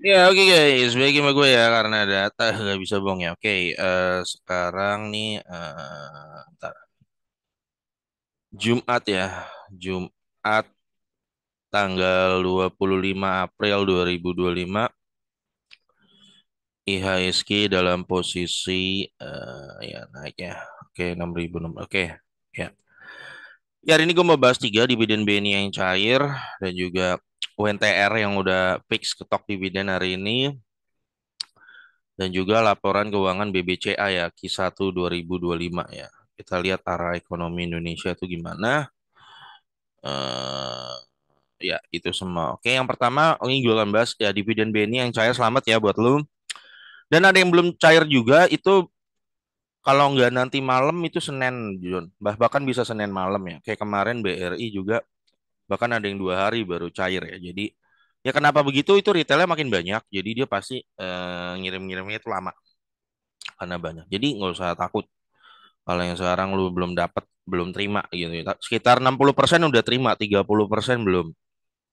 Ya oke guys, baik sama gue ya karena data nggak bisa bohong ya. Oke, sekarang nih bentar. Jumat ya, Jumat tanggal 25 April 2025, IHSG dalam posisi ya naik ya. Oke, 6.000. Oke, ya. Ya hari ini gue mau bahas tiga dividen BNI yang cair dan juga UNTR yang udah fix ketok dividen hari ini. Dan juga laporan keuangan BBCA ya Q1 2025 ya. Kita lihat arah ekonomi Indonesia itu gimana. eh Ya itu semua. Oke, yang pertama ini gue akan bahas ya dividen BNI yang cair, selamat ya buat lu. Dan ada yang belum cair juga itu, kalau nggak nanti malam itu Senin, John. Bahkan bisa Senin malam ya. Kayak kemarin BRI juga bahkan ada yang 2 hari baru cair ya. Jadi ya kenapa begitu, itu retailnya makin banyak. Jadi dia pasti ngirim-ngirimnya itu lama karena banyak. Jadi nggak usah takut. Kalau yang sekarang lu belum dapat, belum terima gitu ya. Sekitar 60% udah terima, 30% belum.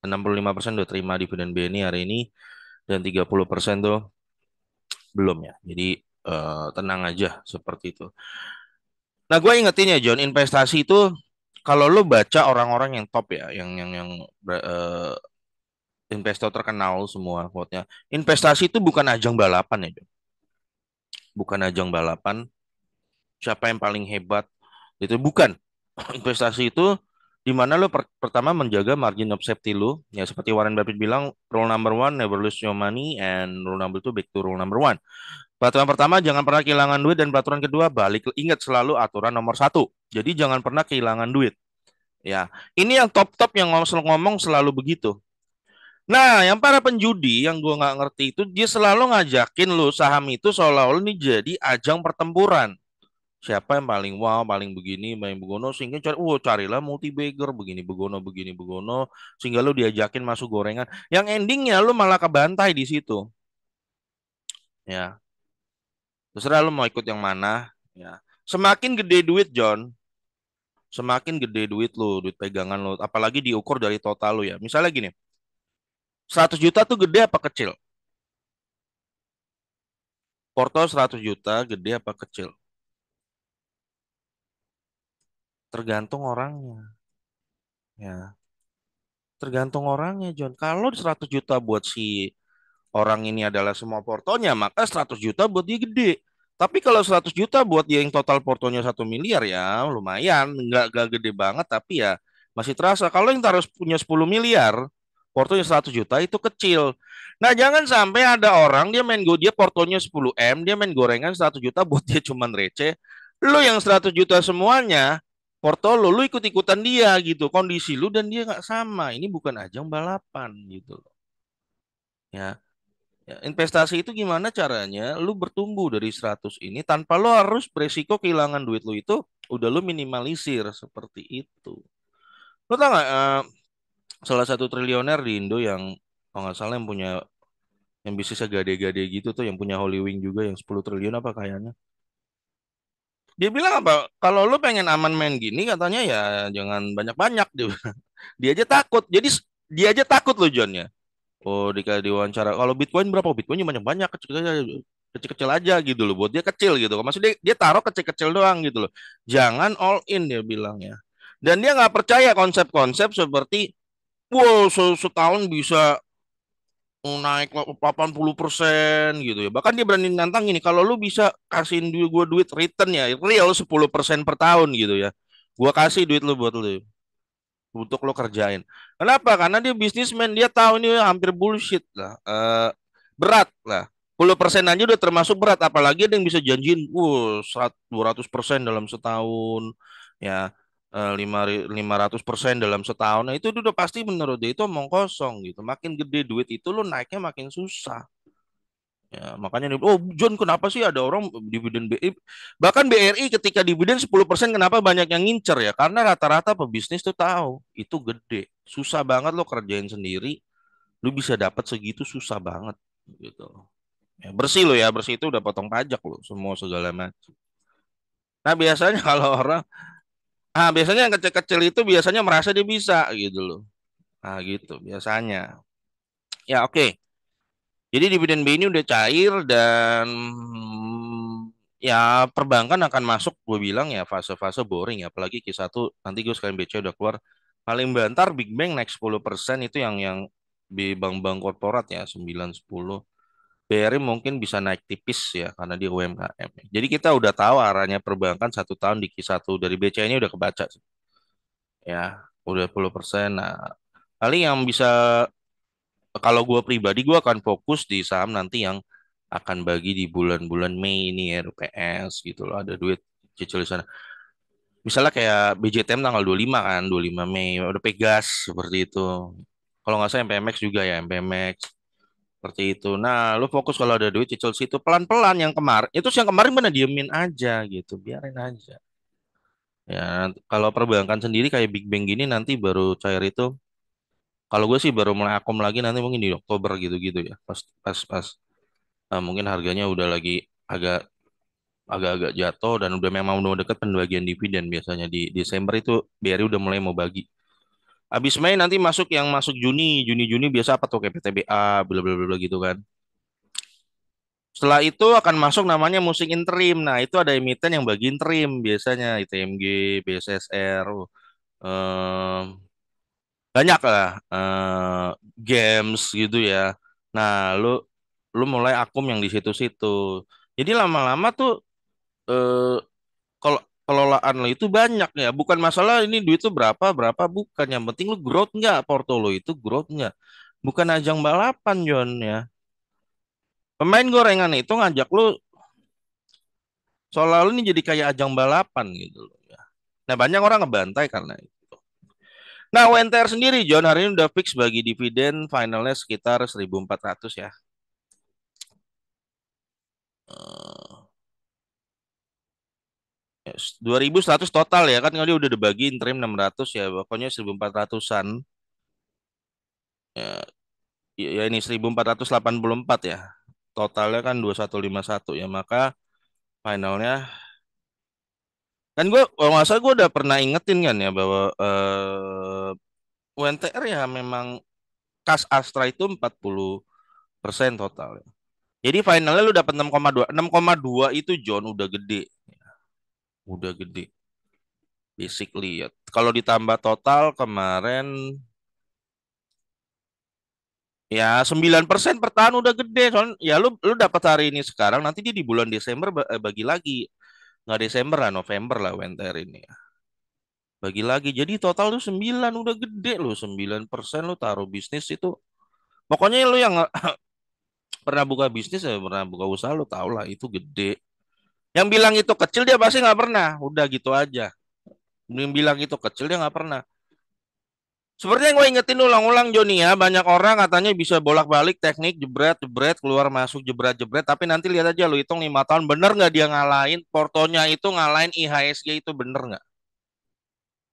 65% udah terima dividen BNI hari ini dan 30% tuh belum ya. Jadi tenang aja seperti itu. Nah, gue ingetin ya John, investasi itu kalau lu baca orang-orang yang top ya, yang investor terkenal semua quote-nya, investasi itu bukan ajang balapan ya John. Bukan ajang balapan siapa yang paling hebat itu bukan. Investasi itu di mana lo pertama menjaga margin of safety lo, ya seperti Warren Buffett bilang, rule number one never lose your money, and rule number two back to rule number one. Peraturan pertama, jangan pernah kehilangan duit, dan peraturan kedua, balik ingat selalu aturan nomor satu, jadi jangan pernah kehilangan duit. Ya, ini yang top-top yang ngomong selalu begitu. Nah, yang para penjudi yang gua nggak ngerti itu, dia selalu ngajakin lo saham itu seolah-olah ini jadi ajang pertempuran. Siapa yang paling wow, paling begini, paling begono, sehingga carilah multi bagger begini begono, sehingga lu diajakin masuk gorengan. Yang endingnya lu malah kebantai di situ. Ya, terserah lu mau ikut yang mana. Ya, semakin gede duit John, semakin gede duit lu, duit pegangan lu, apalagi diukur dari total lu ya. Misalnya gini, 100 juta tuh gede apa kecil? Porto 100 juta gede apa kecil? Tergantung orangnya. Ya, tergantung orangnya John. Kalau 100 juta buat si orang ini adalah semua portonya, maka 100 juta buat dia gede. Tapi kalau 100 juta buat dia yang total portonya 1 miliar, ya lumayan, nggak gede banget, tapi ya masih terasa. Kalau yang taruh punya 10 miliar, portonya 100 juta itu kecil. Nah, jangan sampai ada orang dia portonya 10 M, dia main gorengan 100 juta buat dia cuman receh. Lu yang 100 juta semuanya, porto lu ikut-ikutan dia gitu. Kondisi lu dan dia nggak sama. Ini bukan ajang balapan gitu loh. Ya. Ya, investasi itu gimana caranya lu bertumbuh dari 100 ini tanpa lu harus beresiko kehilangan duit lu itu udah lu minimalisir seperti itu. Lu tau gak salah satu triliuner di Indo yang kalau nggak salah yang punya yang bisnisnya gade-gade gitu tuh, yang punya Holy Wing juga yang 10 triliun apa kayaknya. Dia bilang apa? Kalau lu pengen aman main gini katanya ya jangan banyak-banyak dia. Dia aja takut. Jadi dia aja takut loh John ya. Oh, diwawancara. Kalau Bitcoin berapa? Bitcoinnya banyak-banyak, kecil-kecil aja gitu loh. Buat dia kecil gitu. Maksudnya dia taruh kecil-kecil doang gitu loh. Jangan all in dia bilang ya. Dan dia nggak percaya konsep-konsep seperti, wow, setahun bisa naik 80% gitu ya. Bahkan dia berani nantang gini, kalau lu bisa kasihin gue duit return ya, real 10% per tahun gitu ya. Gua kasih duit lu buat lu untuk lo kerjain. Kenapa? Karena dia bisnismen, dia tahu ini hampir bullshit lah. Berat lah. 10% aja udah termasuk berat, apalagi ada yang bisa janjiin, 200% dalam setahun, ya, 500% dalam setahun. Nah, itu udah pasti menurut dia itu omong kosong gitu. Makin gede duit itu lo naiknya makin susah. Ya, makanya nih, oh John, kenapa sih ada orang dividen BI, bahkan BRI ketika dividen 10% kenapa banyak yang ngincer ya? Karena rata-rata pebisnis tuh tahu itu gede, susah banget lo kerjain sendiri, lu bisa dapat segitu susah banget gitu. Ya, bersih lo ya, bersih itu udah potong pajak lo, semua segala macam. Nah biasanya kalau orang, biasanya yang kecil-kecil itu biasanya merasa dia bisa gitu loh. Nah gitu biasanya. Ya oke. Jadi dividen B ini udah cair dan ya perbankan akan masuk gue bilang ya fase-fase boring ya. Apalagi Q1 nanti gue sekalian BC udah keluar. Paling bentar Big Bang naik 10% itu yang di bank-bank korporat ya 9 10. BRI mungkin bisa naik tipis ya karena dia UMKM. Jadi kita udah tahu arahnya perbankan 1 tahun di Q1 dari BCA ini udah kebaca sih. Ya, udah 10%. Nah, paling yang bisa kalau gue pribadi gue akan fokus di saham nanti yang akan bagi di bulan-bulan Mei ini ya RPS gitu loh ada duit cicil di sana. Misalnya kayak BJTM tanggal 25 kan 25 Mei udah Pegas seperti itu. Kalau nggak salah MPMX juga ya MPMX seperti itu. Nah, lu fokus kalau ada duit cicil situ pelan-pelan yang kemarin itu yang kemarin mana diemin aja gitu biarin aja. Ya, kalau perbankan sendiri kayak Big Bang gini nanti baru cair itu. Kalau gue sih baru mulai akum lagi nanti mungkin di Oktober gitu-gitu ya. Pas mungkin harganya udah lagi agak agak-agak jatuh dan udah memang udah deket pembagian dividen biasanya di Desember itu BRI udah mulai mau bagi. Habis Mei nanti masuk yang masuk Juni biasa apa tuh kayak PTBA bla bla bla gitu kan. Setelah itu akan masuk namanya musik interim. Nah, itu ada emiten yang bagi interim biasanya ITMG, BSSR, em, banyak lah games gitu ya. Nah, lu lu mulai akum yang di situ-situ. Jadi lama-lama tuh eh, kalau kelolaan lo itu banyak ya. Bukan masalah ini duit tuh berapa berapa bukan. Yang penting lu growth nggak porto lo itu growth nggak. Bukan ajang balapan John ya. Pemain gorengan itu ngajak lu seolah lu ini jadi kayak ajang balapan gitu loh ya. Nah banyak orang ngebantai karena itu. Nah UNTR sendiri John hari ini udah fix bagi dividen finalnya sekitar 1.400 ya. Eh, 2.100 total ya kan dia udah dibagi interim 600 ya pokoknya 1.400-an ya, ya ini 1.484 ya totalnya kan 2.151 ya maka finalnya kan gue kalau nggak salah gue udah pernah ingetin kan ya bahwa UNTR ya memang kas Astra itu 40% total ya. Jadi finalnya lu dapat 6,2 6,2 itu John udah gede basically ya kalau ditambah total kemarin ya 9% per tahun udah gede. Soalnya ya lu dapat hari ini sekarang nanti dia di bulan Desember bagi lagi. Nggak Desember lah, November lah UNTR ini ya. Bagi lagi. Jadi total tuh 9 udah gede loh. 9% lu taruh bisnis itu. Pokoknya lu yang pernah buka bisnis ya pernah buka usaha lu tau lah itu gede. Yang bilang itu kecil dia pasti nggak pernah. Udah gitu aja. Yang bilang itu kecil dia nggak pernah. Seperti yang gue ingetin ulang-ulang Joni ya, banyak orang katanya bisa bolak-balik teknik jebret jebret keluar masuk jebret jebret, tapi nanti lihat aja lu hitung 5 tahun bener nggak dia ngalahin portonya itu ngalahin IHSG itu bener nggak?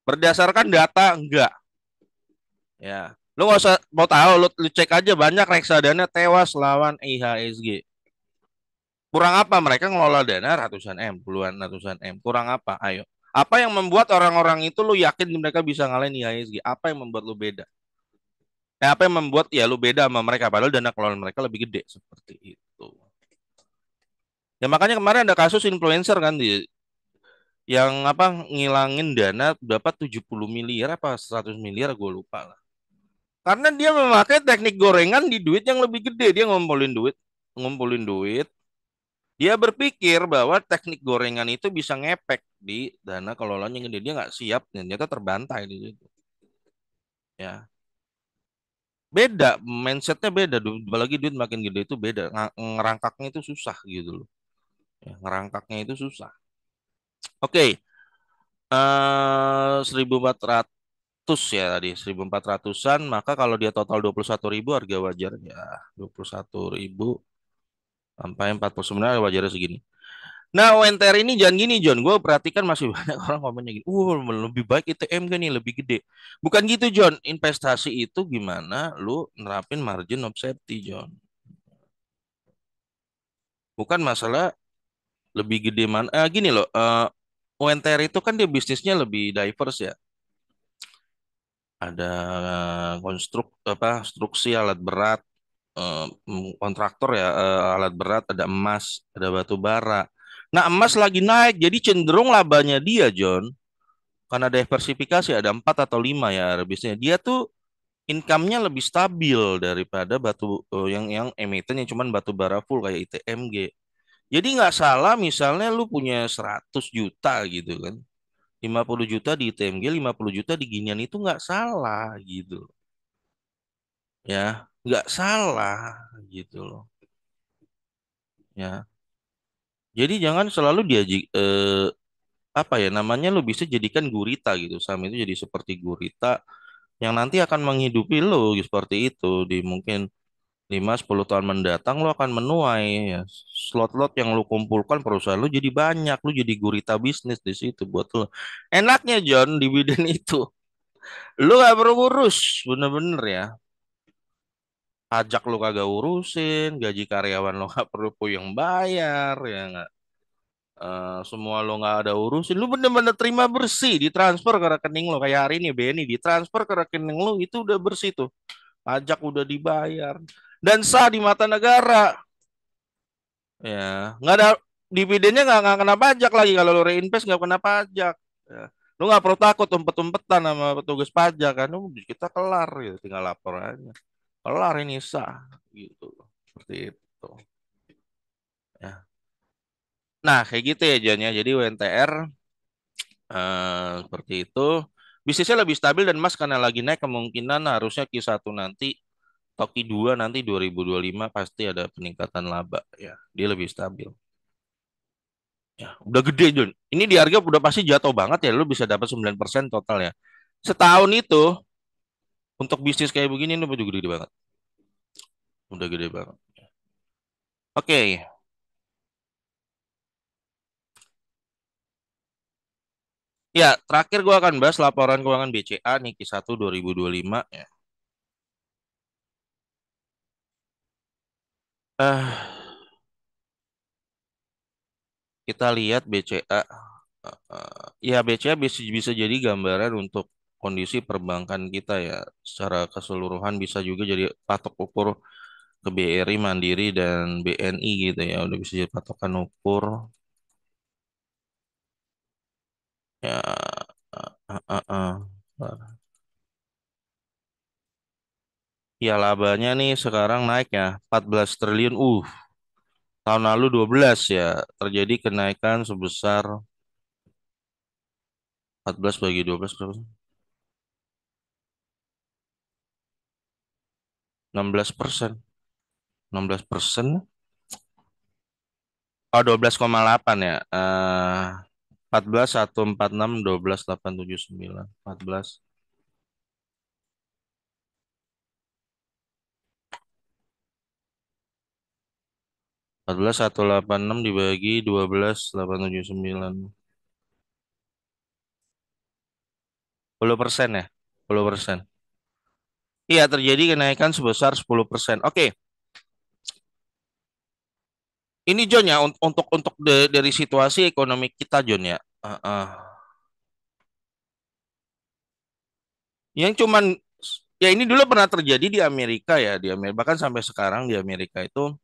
Berdasarkan data enggak, ya. Lu nggak usah mau tahu, lu cek aja banyak reksadana tewas lawan IHSG. Kurang apa mereka ngelola dana ratusan M, puluhan ratusan M. Kurang apa? Ayo. Apa yang membuat orang-orang itu lu yakin mereka bisa ngalahin IHSG? Apa yang membuat lu beda? Apa yang membuat ya lu beda sama mereka padahal dana kelolaan mereka lebih gede seperti itu. Ya makanya kemarin ada kasus influencer kan yang apa ngilangin dana dapat 70 miliar apa 100 miliar gue lupa lah. Karena dia memakai teknik gorengan di duit yang lebih gede, dia ngumpulin duit. Dia berpikir bahwa teknik gorengan itu bisa ngepek di dana kelolaan yang gede. Dia nggak siap dan ternyata terbantai di situ. Ya, beda mindsetnya beda. Apalagi duit makin gede itu beda. Ngerangkaknya itu susah gitu loh. Ya, ngerangkaknya itu susah. Oke, 1.400 ya tadi, 1.400-an, maka kalau dia total 21.000 harga wajarnya 21.000 sampai 49 wajarnya segini. Nah, ONTR ini jangan gini, John. Gue perhatikan masih banyak orang ngomongnya gini. Lebih baik ITM kan nih, lebih gede. Bukan gitu, John. Investasi itu gimana lu nerapin margin of safety, John. Bukan masalah lebih gede mana. Gini loh, ONTR itu kan dia bisnisnya lebih diverse ya. Ada konstruk apa konstruksi alat berat, kontraktor ya, alat berat, ada emas, ada batu bara. Nah, emas lagi naik, jadi cenderung labanya dia, John, karena diversifikasi ada 4 atau 5 ya bisnisnya. Dia tuh income-nya lebih stabil daripada batu yang emiten yang cuman batu bara full kayak ITMG. Jadi nggak salah misalnya lu punya 100 juta gitu kan. 50 juta di ITMG, 50 juta di ginian itu nggak salah gitu. Ya, nggak salah gitu loh. Ya. Jadi jangan selalu apa ya namanya lu bisa jadikan gurita gitu. Saham itu jadi seperti gurita yang nanti akan menghidupi lo seperti itu di mungkin 5 10 tahun mendatang lo akan menuai ya. Slot-slot yang lu kumpulkan perusahaan lu jadi banyak, lu jadi gurita bisnis di situ buat lo. Enaknya John dividen itu lu gak perlu urus bener-bener ya. Pajak lu kagak urusin, gaji karyawan lo gak perlu puyeng bayar ya nggak. Semua lo nggak ada urusin, lu bener-bener terima bersih, ditransfer ke rekening lo kayak hari ini BNI ditransfer ke rekening lo itu udah bersih tuh, pajak udah dibayar dan sah di mata negara, ya nggak ada dividennya nggak kena pajak lagi kalau lo reinvest nggak kena pajak, ya. Lu nggak perlu takut umpet-umpetan sama petugas pajak kan, kita kelar gitu, tinggal lapor aja, kelar ini sah gitu, seperti itu ya. Nah kayak gitu ya Jan ya, jadi UNTR seperti itu. Bisnisnya lebih stabil dan emas karena lagi naik kemungkinan harusnya Q1 nanti atau Q2 nanti 2025 pasti ada peningkatan laba ya. Dia lebih stabil. Ya, udah gede Jun. Ini di harga udah pasti jatuh banget ya. Lu bisa dapat 9% total ya. Setahun itu untuk bisnis kayak begini ini udah gede banget. Udah gede banget. Oke. Ya, terakhir gua akan bahas laporan keuangan BCA nih Q1 2025 ya. Eh, kita lihat BCA. Ya, BCA bisa jadi gambaran untuk kondisi perbankan kita ya. Secara keseluruhan bisa juga jadi patok ukur ke BRI, Mandiri, dan BNI gitu ya. Udah bisa jadi patokan ukur. Ya, uh, uh, uh, uh. Ya labanya nih sekarang naik ya 14 triliun. Tahun lalu 12 ya. Terjadi kenaikan sebesar 14 bagi 12 berapa sih? 16%. 16%. Oh, 12,8 ya. 14 146 12 879 14 14 186 dibagi 12 879 10% ya, 10%. Iya, terjadi kenaikan sebesar 10%. Oke, ini John ya untuk dari situasi ekonomi kita John ya. Yang cuman ya ini dulu pernah terjadi di Amerika ya, di Amerika bahkan sampai sekarang di Amerika itu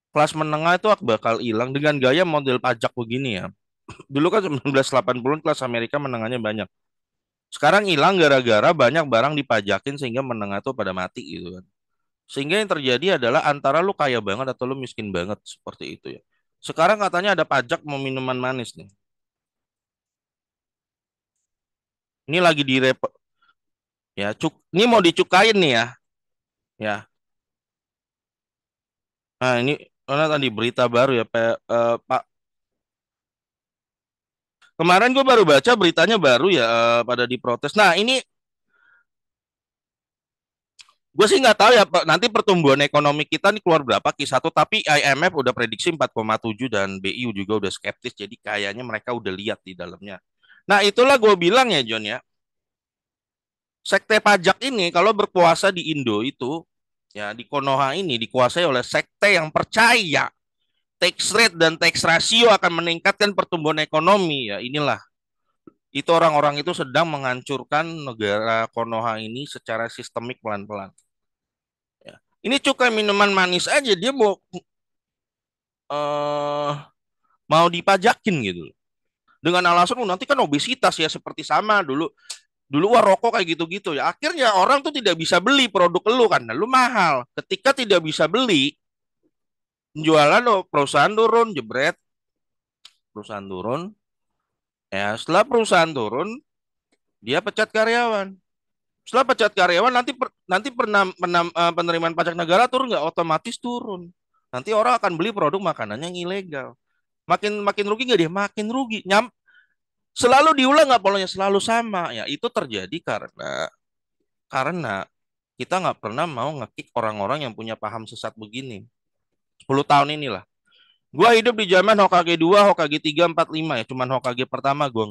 kelas menengah itu bakal hilang dengan gaya model pajak begini ya. Dulu kan 1980 kelas Amerika menengahnya banyak. Sekarang hilang gara-gara banyak barang dipajakin sehingga menengah itu pada mati gitu kan. Sehingga yang terjadi adalah antara lu kaya banget atau lu miskin banget seperti itu ya. Sekarang katanya ada pajak mau minuman manis nih. Ini lagi ya ini mau dicukain nih ya. Ya. Nah, ini mana tadi berita baru ya Pak. Kemarin gue baru baca beritanya baru ya pada diprotes. Nah, ini gue sih nggak tahu ya Pak, nanti pertumbuhan ekonomi kita nih keluar berapa Q1 tapi IMF udah prediksi 4,7 dan BI juga udah skeptis jadi kayaknya mereka udah lihat di dalamnya. Nah, itulah gue bilang ya John ya. Sekte pajak ini kalau berkuasa di Indo itu ya di Konoha ini dikuasai oleh sekte yang percaya tax rate dan tax ratio akan meningkatkan pertumbuhan ekonomi ya inilah itu orang-orang itu sedang menghancurkan negara Konoha ini secara sistemik pelan-pelan. Ya. Ini cukai minuman manis aja dia eh mau dipajakin gitu. Dengan alasan nanti kan obesitas ya seperti sama dulu. Dulu wah rokok kayak gitu-gitu ya. Akhirnya orang tuh tidak bisa beli produk lu kan. Nah, lu mahal. Ketika tidak bisa beli, jualan lo perusahaan turun, jebret, perusahaan turun. Ya, setelah perusahaan turun, dia pecat karyawan. Setelah pecat karyawan nanti penerimaan pajak negara turun nggak? Otomatis turun. Nanti orang akan beli produk makanan yang ilegal. Makin makin rugi nggak dia? Makin rugi. Selalu diulang nggak polanya selalu sama. Ya itu terjadi karena kita nggak pernah mau ngekick orang-orang yang punya paham sesat begini. 10 tahun inilah. Gua hidup di zaman Hokage 2, Hokage 3, 4, 5 ya. Cuman Hokage pertama gua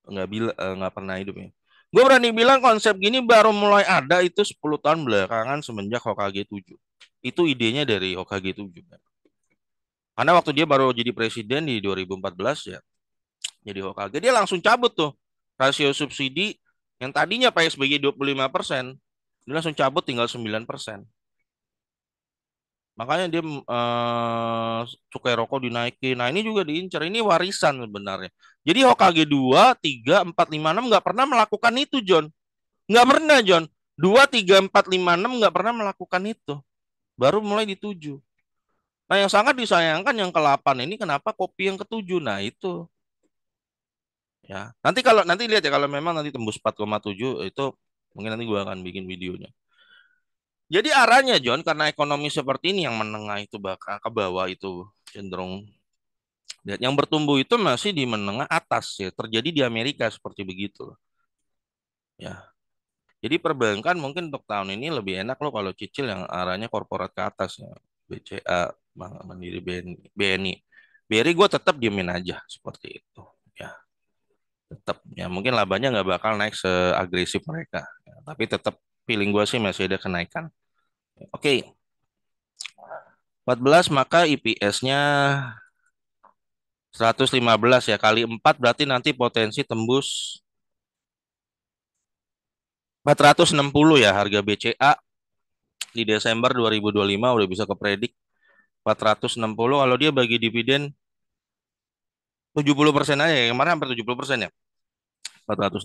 nggak pernah hidup ya. Gue berani bilang konsep gini baru mulai ada itu 10 tahun belakangan semenjak Hokage 7. Itu idenya dari Hokage 7. Karena waktu dia baru jadi presiden di 2014 ya, jadi Hokage dia langsung cabut tuh rasio subsidi yang tadinya PSBY 25%, dia langsung cabut tinggal 9%. Makanya dia cukai rokok dinaikin. Nah, ini juga diincar. Ini warisan sebenarnya. Jadi Hokage 2, 3, 4, 5, 6 nggak pernah melakukan itu, John. Nggak pernah, John. 2, 3, 4, 5, 6 nggak pernah melakukan itu. Baru mulai di 7. Nah, yang sangat disayangkan yang ke-8 ini kenapa kopi yang ke-7. Nah, itu. Ya. Nanti lihat ya kalau memang nanti tembus 4,7 itu mungkin nanti gua akan bikin videonya. Jadi arahnya John karena ekonomi seperti ini yang menengah itu bakal ke bawah itu cenderung lihat yang bertumbuh itu masih di menengah atas ya terjadi di Amerika seperti begitu ya. Jadi perbankan mungkin untuk tahun ini lebih enak loh kalau cicil yang arahnya korporat ke atas ya. BCA, Bank Mandiri, BNI. BRI gue tetap diemin aja seperti itu ya. Tetap ya mungkin labanya nggak bakal naik seagresif mereka. Ya, tapi tetap feeling gue sih masih ada kenaikan. Oke, 14 maka EPS-nya 115 ya kali 4 berarti nanti potensi tembus 460 ya harga BCA di Desember 2025 udah bisa kepredik 460 kalau dia bagi dividen 70% aja ya kemarin hampir 70% ya 460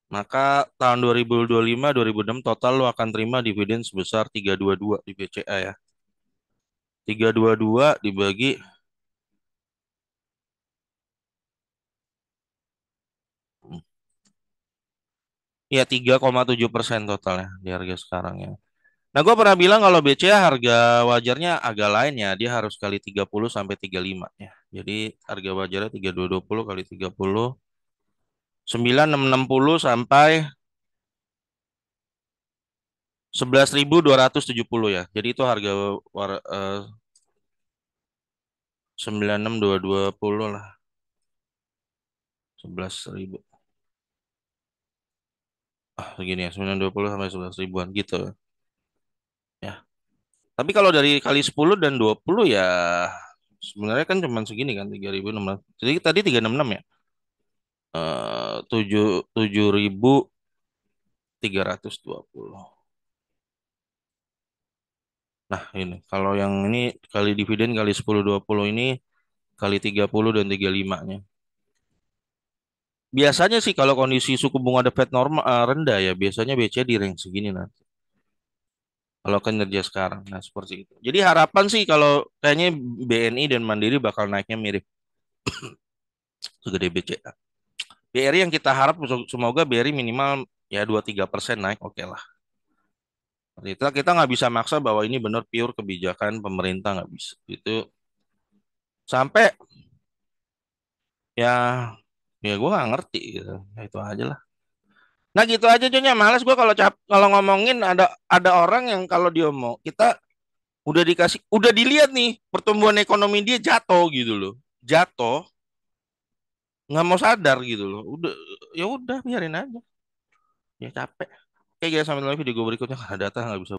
maka tahun 2025 2026 total lo akan terima dividen sebesar 322 di BCA ya 322 dibagi ya 3,7% totalnya di harga sekarang ya. Nah, gue pernah bilang kalau BCA harga wajarnya agak lain ya. Dia harus kali 30 sampai 35 ya. Jadi harga wajarnya 3220 kali 30 9660 sampai 11.270 ya. Jadi itu harga 96220 lah. 11.000. Ah, segini ya. 920 sampai 11 ribuan gitu ya. Tapi kalau dari kali 10 dan 20 ya sebenarnya kan cuma segini kan 3.600. Jadi tadi 366 ya. 7.320. Nah, ini kalau yang ini kali dividen kali 10 20 ini kali 30 dan 35-nya. Biasanya sih kalau kondisi suku bunga The Fed normal rendah ya, biasanya BCA di range segini nanti. Kalau kinerja sekarang, nah seperti itu. Jadi harapan sih kalau kayaknya BNI dan Mandiri bakal naiknya mirip segede BCA. BRI yang kita harap semoga BRI minimal ya 2-3% naik, oke lah. Kita nggak bisa maksa bahwa ini benar pure kebijakan pemerintah nggak bisa. Itu sampai ya gue nggak ngerti gitu. Ya, itu aja lah. Nah gitu aja Jonya. Males gue kalau ngomongin ada orang yang kalau dia mau kita udah dilihat nih pertumbuhan ekonomi dia jatuh gitu loh. Jatuh nggak mau sadar gitu loh. Ya udah biarin aja. Ya capek. Oke guys sampai lagi video gue berikutnya karena data nggak bisa